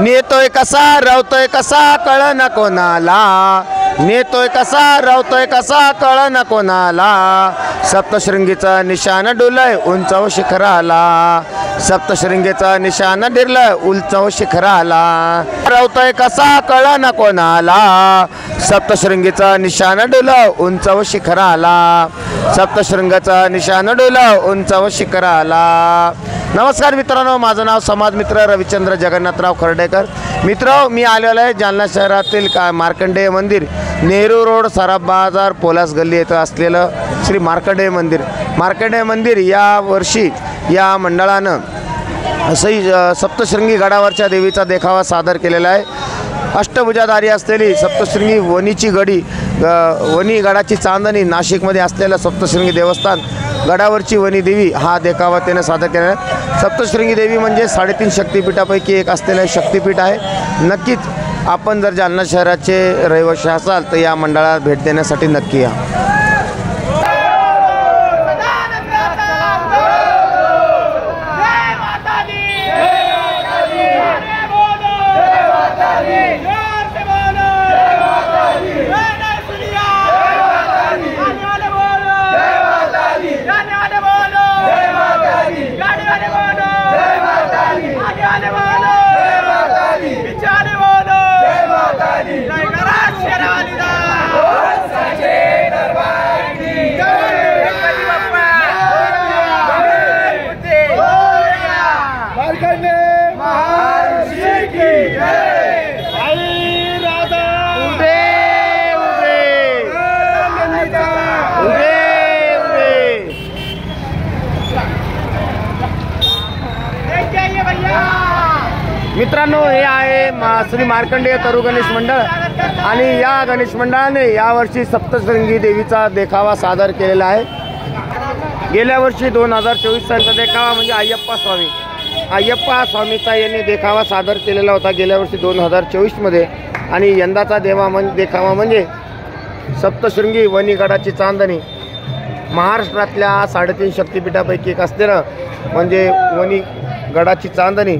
नेतोय कसा रवतोय कसा कळना कोणाला, नेतोय कसा रवतोय कसा कळना कोणाला, सप्तशृंगीचा निशाण डुलय उंचाव शिखराला, सप्तशृंगीचा निशाण डिरलय उंचाव शिखराला, रवतोय कसा कळना कोणाला, सप्तशृंगीचा निशाण डुलय उंचाव शिखराला, सप्तशृंगाचा निशाण डुलय उंचाव शिखराला। नमस्कार मित्रांनो, माझं नाव समाज मित्र रविचंद्र जगन्नाथराव खर्डेकर। मित्र, मी आलेलो आहे जालना शहरातील मार्कंडेय मंदिर, नेहरू रोड, सराफ बाजार, पोलास गल्ली येथे असलेलं श्री मार्कंडेय मंदिर। मार्कंडेय मंदिर या वर्षी या मंडळानं असंही सप्तशृंगी गडावरच्या देवीचा देखावा सादर केलेला आहे। अष्टभुजाधारी असलेली सप्तशृंगी वनीची गडी, वनी गडाची चांदणी, नाशिकमध्ये असलेलं सप्तशृंगी देवस्थान, गडावरची वनी देवी हा देखावा त्याने सादर केला आहे। सप्तशृंगी देवी म्हणजे 3.5 शक्तिपीठापैकी एक असलेलं शक्तिपीठ आहे। नक्कीच आपण जर जालना शहराचे रहिवासी असाल तर या मंडळाला भेट देण्यासाठी नक्की या। मित्रांनो, हे आहे श्री मार्कंडेय तरू गणेश मंडळ आणि या गणेश मंडळाने यावर्षी सप्तशृंगी देवीचा देखावा सादर केलेला आहे। गेल्या वर्षी 2024 सालचा देखावा म्हणजे अय्यप्पा स्वामीचा यांनी देखावा सादर केलेला होता गेल्या वर्षी 2024मध्ये, आणि यंदाचा देखावा म्हणजे सप्तशृंगी वनीगडाची चांदणी, महाराष्ट्रातल्या 3.5 शक्तिपीठापैकी एक असलेलं म्हणजे वनी गडाची चांदणी,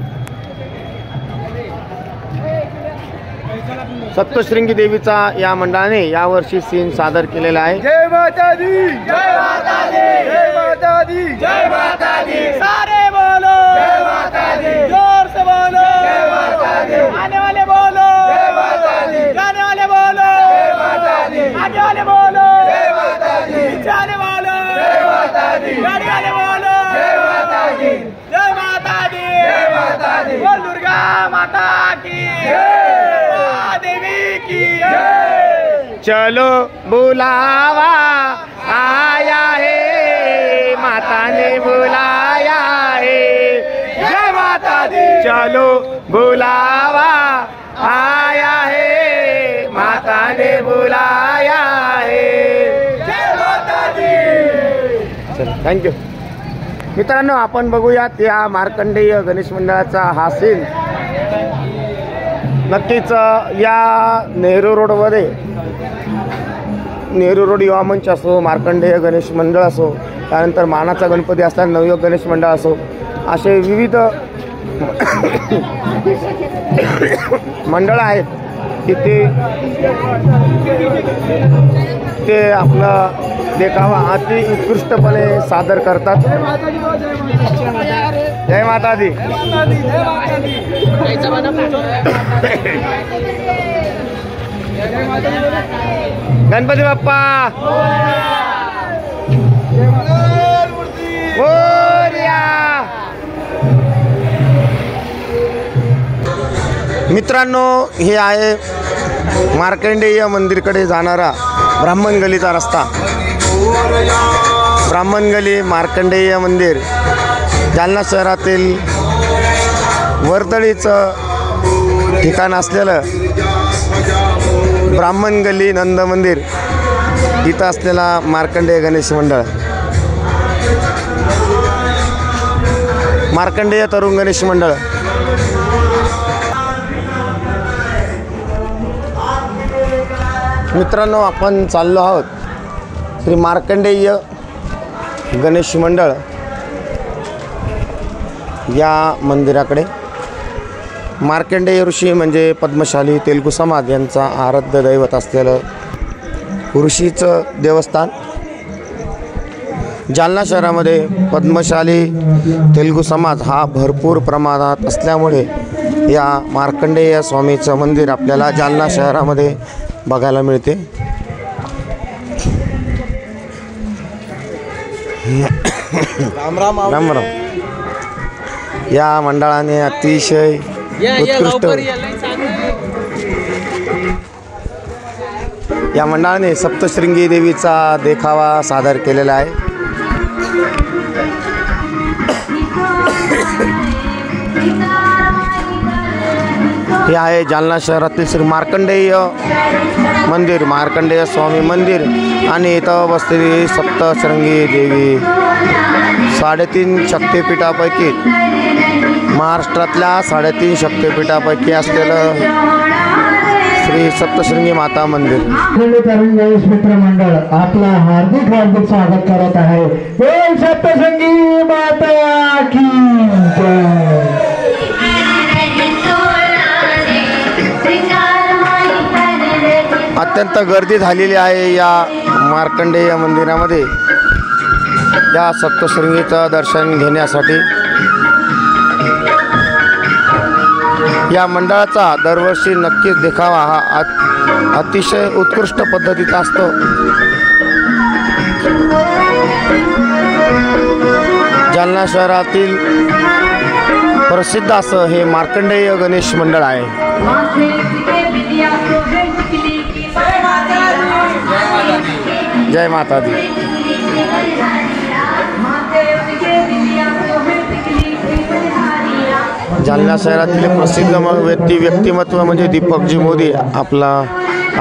सप्तशृंगी देवीचा या मंडळाने यावर्षी सीन सादर केलेला आहे। जय माता दी, जय माता दी, जय माता दी, जय माता दी, सारे बोलो जय माता दी, जोर से बोलो जय माता दी, आने वाले बोलो जय माता दी, जाने वाले बोलो जय माता दी, आगे वाले बोलो जय माता दी, जाने वाले जय माता दी, गाड़ी वाले बोलो जय माता दी, जय माता दी, जय माता दी, बोल दुर्गा माता की जय, देवी की जय। चलो बुलावा आया है, माता ने बुलाया है, जय माता दी, चलो बुलावा आया है, माता ने बुलाया है, जय माता दी। चलो, थँक्यू। मित्रांनो, आपण बघूयात या मार्कंडेय गणेश मंडळाचा हा सीन। नक्कीच या नेहरू रोडमध्ये, नेहरू रोड युवा मंच असो, मार्कंडेय गणेश मंडळ असो, त्यानंतर मानाचा गणपती असताना नवयुग गणेश मंडळ असो, असे विविध मंडळं आहेत की ते आपला देखावा अति उत्कृष्टपणे सादर करतात। जय माता दी। गणपती बाप्पा मोरया। मित्रांनो, हे आहे मार्कंडेय मंदिरकडे जाणारा ब्राह्मण गलीचा रस्ता। ब्राह्मण गली, मार्कंडेय मंदिर, जालना शहरातील वर्दळीचं ठिकाण असलेलं ब्राह्मण गली नंद मंदिर, इथं असलेला मार्कंडेय गणेश मंडळ, मार्कंडेय तरुण गणेश मंडळ। मित्रांनो, आपण चाललो आहोत श्री मार्कंडेय गणेश मंडळ या मंदिराकडे। मार्कंडेय ऋषी म्हणजे पद्मशाली तेलुगू समाज यांचा आराध्य दैवत असलेलं ऋषीचं देवस्थान जालना शहरामध्ये पद्मशाली तेलुगू समाज हा भरपूर प्रमाणात असल्यामुळे या मार्कंडेय स्वामीचं मंदिर आपल्याला जालना शहरामध्ये बघायला मिळते. राम राम राम राम. या मंडळाने अतिशय उत्कृष्ट या मंडळाने सप्तशृंगी देवीचा देखावा सादर केलेला आहे. हे आहे जालना शहरातील श्री मार्कंडेय मंदिर, मार्कंडेय स्वामी मंदिर आणि इथं बसलेली सप्तशृंगी देवी. 3.5 शक्तिपीठापैकी महाराष्ट्रातल्या 3.5 शक्तिपीठापैकी असलेलं श्री सप्तशृंगी माता मंदिर. मित्र मंडळ आपला हार्दिक हार्दिक स्वागत करत आहे. सप्तशृंगी माता की जय. अत्यंत गर्दी झालेली आहे या मार्कंडेय मंदिरामध्ये या सप्तशृंगीचं दर्शन घेण्यासाठी. या मंडळाचा दरवर्षी नक्कीच देखावा हा अतिशय उत्कृष्ट पद्धतीचा असतो. जालना शहरातील प्रसिद्ध असं हे मार्कंडेय गणेश मंडळ आहे. जय माता दी. जालना शहरातील प्रसिद्ध व्यक्तिमत्व म्हणजे दीपकजी मोदी आपला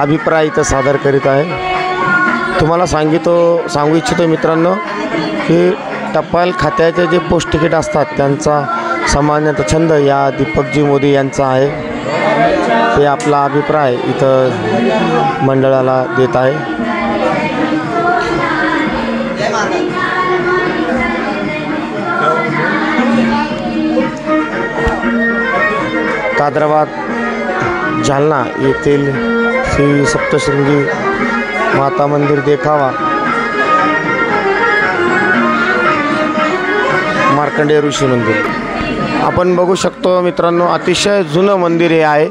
अभिप्राय इथं सादर करीत आहे. तुम्हाला सांगू इच्छितो मित्रांनो की टपाल खात्याचे जे पोस्ट तिकीट असतात त्यांचा सामान्यतः छंद या दीपकजी मोदी यांचा आहे. ते आपला अभिप्राय इथं मंडळाला देत आहे. कादराबाद जालना येथील श्री सप्तशृंगी माता मंदिर देखावा मार्कंडेय ऋषी मंदिर आपण बघू शकतो मित्रांनो. अतिशय जुनं मंदिर हे आहे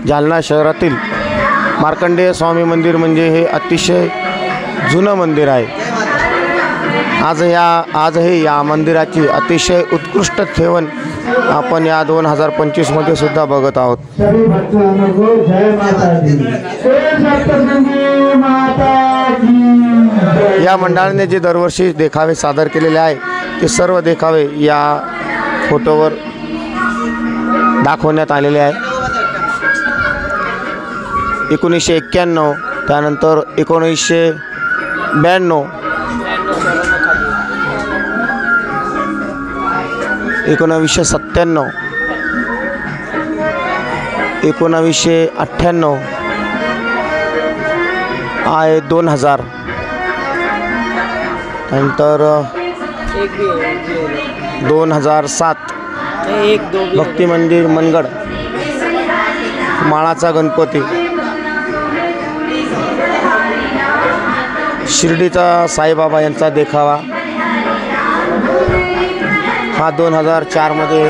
जालना शहरातील. मार्कंडेय स्वामी मंदिर म्हणजे हे अतिशय जुनं मंदिर आहे. आजही या मंदिराची अतिशय उत्कृष्ट ठेवण आपण या 2025 मध्ये सुद्धा बघत आहोत. या मंडळाने जे दरवर्षी देखावे सादर केलेले आहे ते सर्व देखावे या फोटोवर दाखवण्यात आलेले आहे. 1991 त्यानंतर 1992 1997 1998 आहे 2000 नंतर 2007 भक्ती मंदिर मनगड माळाचा गणपती शिर्डीचा साईबाबा यांचा देखावा हा 2004 मध्ये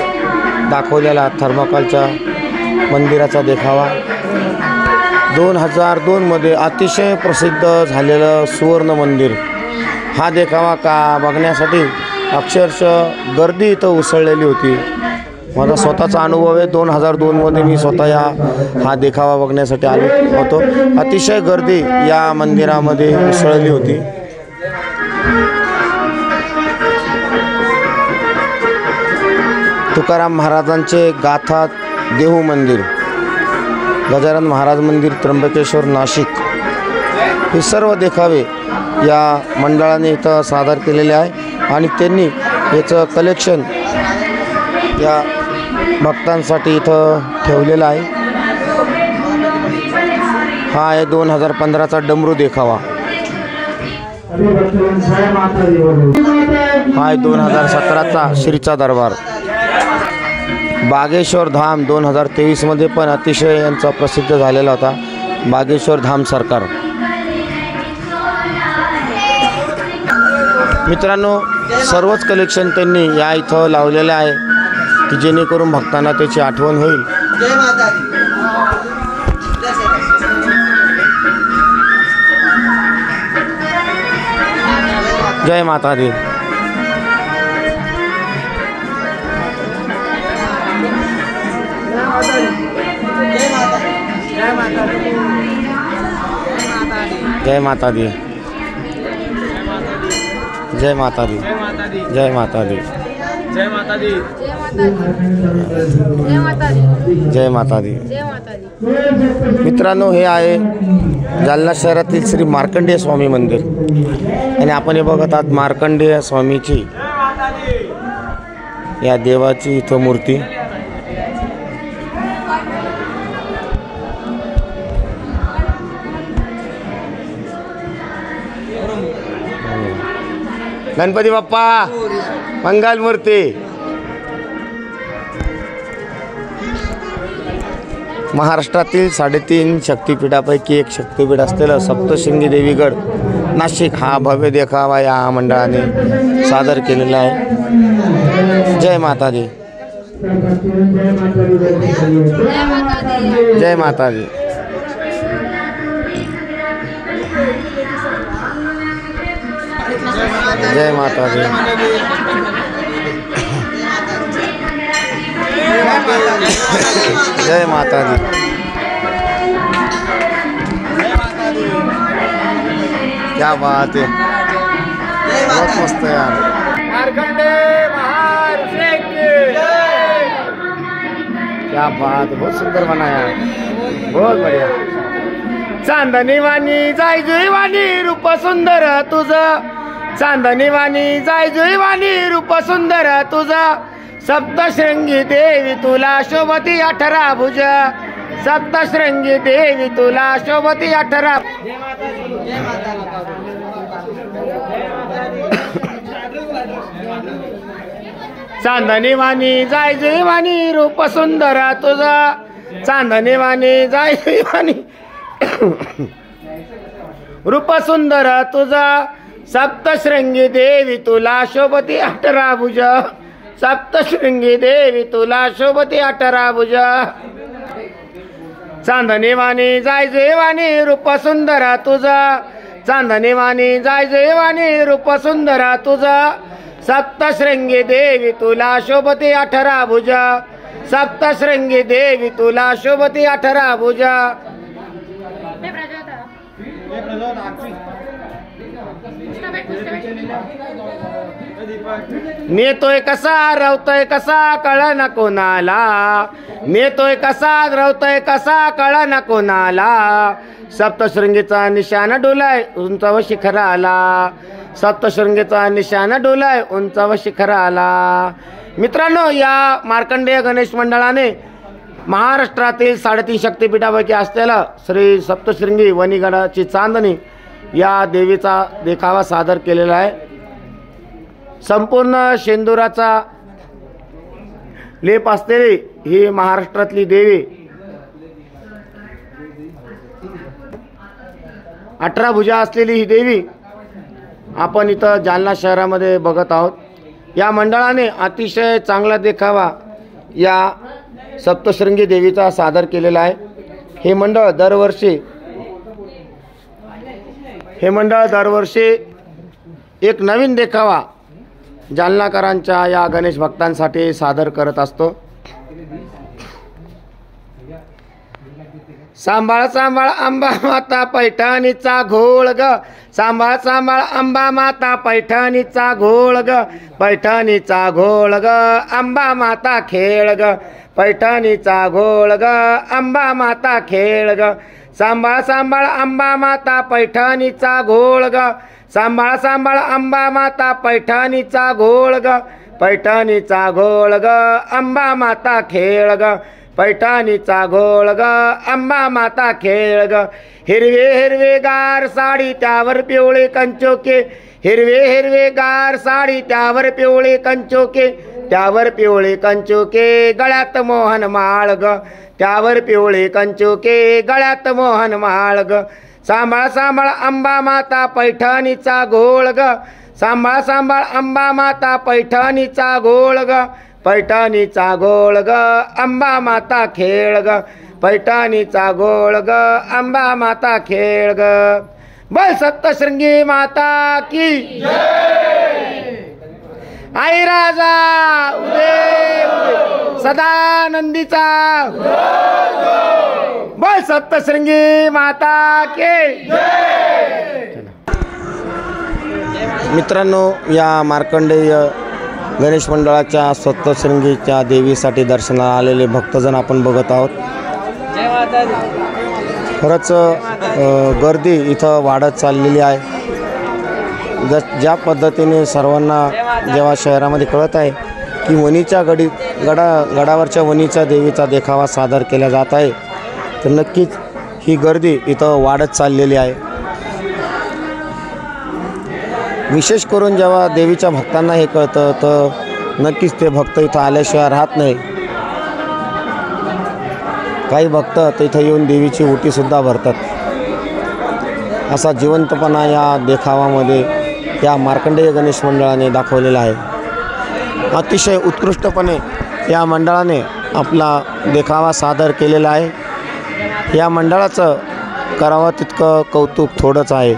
दाखवलेला थर्माकोलच्या मंदिराचा देखावा. 2002 मध्ये अतिशय प्रसिद्ध झालेलं सुवर्ण मंदिर हा देखावा बघण्यासाठी अक्षरशः गर्दी इथं उसळलेली होती. माझा स्वतःचा अनुभव आहे. 2002 मध्ये मी स्वतः हा देखावा बघण्यासाठी आलो होतो. अतिशय गर्दी या मंदिरामध्ये उसळली होती. तुकाराम महाराजांचे गाथा देहू मंदिर, गजानन महाराज मंदिर त्र्यंबकेश्वर नाशिक हे सर्व देखावे या मंडळाने इथं सादर केलेले आहे आणि त्यांनी याचं कलेक्शन या भक्तांसाठी इथं ठेवलेलं आहे. हा आहे 2015चा डमरू देखावा. हा आहे 2017चा श्रीचा दरबार. बागेश्वर धाम 2023 मध्ये पण अतिशय यांचा प्रसिद्ध झालेला होता बागेश्वर धाम सरकार. मित्रांनो, सर्वच कलेक्शन त्यांनी या इथं लावलेले आहे की जेणेकरून भक्तांना त्याची आठवण होईल. जय माता दी. जय माता दी. जय माता दी. जय माता दी. जय माता दी. जय माता दी. मित्रांनो, हे आहे जालना शहरातील श्री मार्कंडेय स्वामी मंदिर आणि आपण हे बघत आहात मार्कंडेय स्वामीची या देवाची इथं मूर्ती. गणपती बाप्पा मंगल मूर्ती. महाराष्ट्रातील 3.5 शक्तिपीठापैकी एक शक्तिपीठ असलेलं सप्तशृंगी देवीगड नाशिक हा भव्य देखावा या मंडळाने सादर केलेला आहे. जय माता दी. जय माता दी. जय माता दी. जय माता दी. क्या बात है, बहुत मस्त है यार. मार्कंडेय महाऋषि की जय. क्या बात है, बहुत सुंदर बनाया, बहुत बढ़िया. चांदणी वाणी जाय जुई वाणी रूप सुंदर तुझं. चांदणी वाणी जाय जुई वाणी रूप सुंदर तुझं. सप्तशृंगी देवी तुला शोभती 18 भुज. सप्तशृंगी देवी तुला शोभती 18. चांदणी वाणी जाय जुई वाणी रूप सुंदर तुझं. चांदणी वाणी जाय जुई वाणी रूप सुंदर तुझं. सप्तशृंगी देवी तुला शोभती 18 भुज. सप्तशृंगी देवी तुला शोभती 18 भुज. चांदणी वाणी जाय जुई वाणी रूप सुंदर तुझं. चांदणी वाणी जाय जुई वाणी रूप सुंदर तुझं. सप्तशृंगी देवी तुला शोभती 18 भुज. सप्तशृंगी देवी तुला शोभती 18 भुज. नेतोय कसा रवतोय कसा कळना कोणाला. नेतोय कसा रवतोय कसा कळना कोणाला. सप्तशृंगीचा निशाणा डोलाय उंच व शिखराला. सप्तशृंगीचा निशाणा डोलाय उंच व शिखराला. मित्रांनो, या मार्कंडेय गणेश मंडळाने महाराष्ट्रातील 3.5 शक्तिपीठापैकी असलेला श्री सप्तशृंगी वणीगडाची चांदणी या देवीचा देखावा सादर केलेला आहे. संपूर्ण शेंदुराचा लेप असलेली ही महाराष्ट्रातली देवी 18 भुजा असलेली ही देवी आपण इथं जालना शहरामध्ये बघत आहोत. या मंडळाने अतिशय चांगला देखावा या सप्तशृंगी देवीचा सादर केलेला आहे. हे मंडळ दरवर्षी एक नवीन देखावा जालनाकरांच्या या गणेश भक्तांसाठी सादर करत असतो. सांभाळ सांभाळ अंबा माता पैठणीचा घोळ ग. सांभाळ सांभाळ अंबा माता पैठणीचा घोळ ग. पैठणीचा घोळ ग अंबा माता खेळ ग. पैठणीचा घोळ ग अंबा माता खेळ ग. सांभाळ सांभाळ अंबा माता पैठणीचा घोळ ग. सांभाळ सांभाळ अंबा माता पैठणीचा घोळ ग. पैठणीचा घोळ ग अंबा माता खेळ ग. पैठणीचा घोळ ग अंबा माता खेळ ग हिरवे हिरवे गार साडी त्यावर पिवळे कंचोके हिरवे हिरवे गार साडी त्यावर पिवळे कंचोके त्यावर पिवळे कंचोके गळ्यात मोहन माळ ग त्यावर पिवळे कंचोके गळ्यात मोहन माळ ग सांभाळ सांभाळ अंबा माता पैठणीचा घोळ ग सांभाळ सांभाळ अंबा माता पैठणीचा घोळ ग पैठणीचा घोळ ग अंबा माता खेळ ग पैठणीचा घोळ ग अंबा माता खेळ ग बोल सप्तशृंगी माता की आई राजा उदे उदे सदानंदीचा बोल सप्तशृंगी माता के मित्रांनो, या मार्कंडेय गणेश मंडळाच्या सप्तशृंगीच्या देवीसाठी दर्शनाला आलेले भक्तजन आपण बघत आहोत. खरंच गर्दी इथं वाढत चाललेली आहे. ज्या पद्धतीने सर्वांना जेव्हा शहरामध्ये कळत आहे की वणीच्या गडावरच्या वणीच्या देवीचा देखावा सादर केला जात आहे, तर नक्कीच ही गर्दी इथं वाढत चाललेली आहे. विशेष करून जेव्हा देवीच्या भक्तांना हे कळतं तर नक्कीच ते भक्त इथं आल्याशिवाय राहत नाही. काही भक्त तिथं येऊन देवीची ओटीसुद्धा भरतात. असा जिवंतपणा या देखावामध्ये या मार्कंडेय गणेश मंडळाने दाखवलेला आहे. अतिशय उत्कृष्टपणे या मंडळाने आपला देखावा सादर केलेला आहे. या मंडळाचं करावं तितकं कौतुक थोडंच आहे.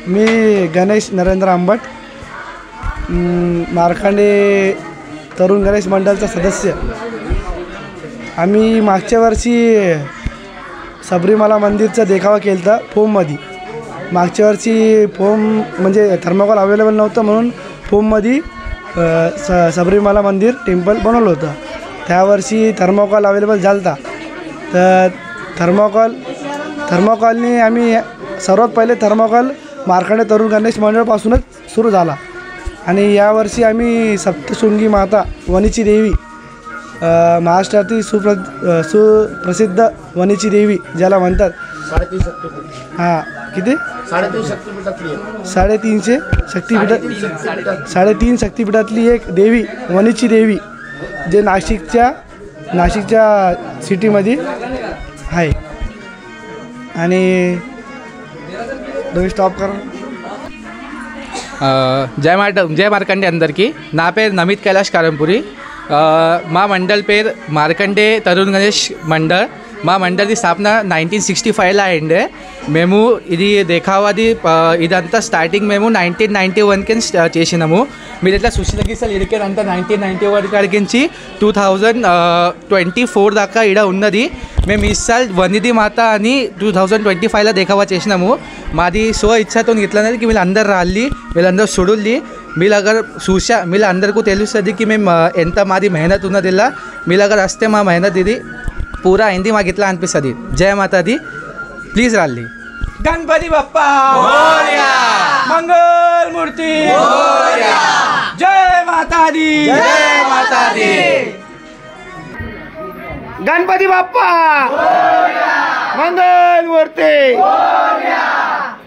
मी गणेश नरेंद्र आंबट, मार्कंडे तरुण गणेश मंडळाचा सदस्य. आम्ही मागच्या वर्षी सबरीमाला मंदिरचा देखावा केला होता फोममध्ये. मागच्या वर्षी फोम म्हणजे थर्माकोल अवेलेबल नव्हतं म्हणून फोममध्ये सबरीमाला मंदिर टेम्पल बनवलं होतं. त्यावर्षी थर्माकोल अवेलेबल झालं होता. तर थर्माकोलने आम्ही सर्वात पहिले थर्माकोल मार्कंडे तरुण गणेश मंडळापासूनच सुरू झाला. आणि यावर्षी आम्ही सप्तशृंगी माता वणीची देवी, महाराष्ट्रातील सुप्रसिद्ध वणीची देवी ज्याला म्हणतात, हां किती 3.5 शक्तिपीठातली एक देवी वणीची देवी जे नाशिकच्या सिटीमध्ये आहे. आणि तुम्ही स्टॉप करा. जय मार्कंडे अंदर की ना पेर नमित कैलाश कारंपुरी మా మండల్ పేరు మార్కండే తరుణ్ గణేష్ మండల్. మా మండల్ది స్థాపన 1965లో అయిండే. మేము ఇది దేఖావాది ఇదంతా స్టార్టింగ్ మేము 1991కి చేసినాము. మీరు ఎట్లా సుశీలగిసలు ఇడికేదంతా 1991 కాడికించి 2024 దాకా ఇక్కడ ఉన్నది. మేము ఈసారి వనిది మాత అని 2025లో దేఖావా చేసినాము. మాది ఇచ్చాతో ఇట్లనేది కి వీళ్ళందరూ రాళ్ళి, వీళ్ళందరూ సుడుల్లి. మీరు అగర్ చూసా వీళ్ళందరికీ తెలుస్తుంది కి మేము ఎంత మాది మెహనత్ ఉన్నది. ఇలా మీరు అగర్ వస్తే మా మెహనత్ ఇది పూరా అయింది మాకు ఇట్లా అనిపిస్తుంది. జయ మాతాది, ప్లీజ్ రాళ్ళి. गणपति बप्पा मोरया, मंगल मूर्ति मोरया, जय माता दी, जय माता दी. गणपती बाप्पा मंगल मूर्ती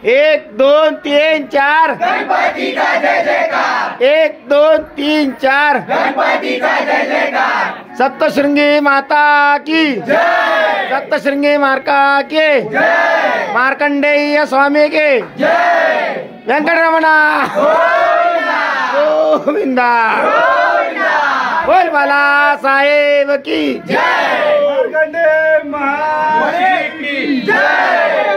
1 2 3 4 गणपति का जय जयकार, 1 2 3 4 गणपति का जय जयकार. सप्तशृंगी माता की जय, सप्तशृंगी मार्का के जय, मार्कंडेय स्वामी के जय, वेंकटरमणा गोविंदा बोल बाला साहेब की जय, मार्कंडे महाराज की जय.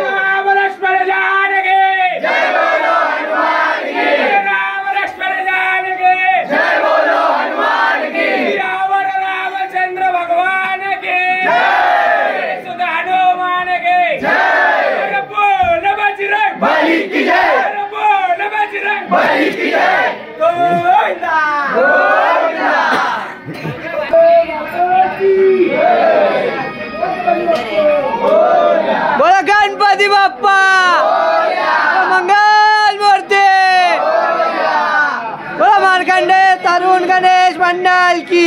राम लक्ष्मण जान के जय, बोलो हनुमान की. राम लक्ष्मण जान के जय, बोलो हनुमान की. रावण रामचंद्र भगवान के जय, सुध हनुमान के बोला गणपती बाप्पा मंगल मूर्ती बोला मार्कंडे तरुण गणेश मंडल की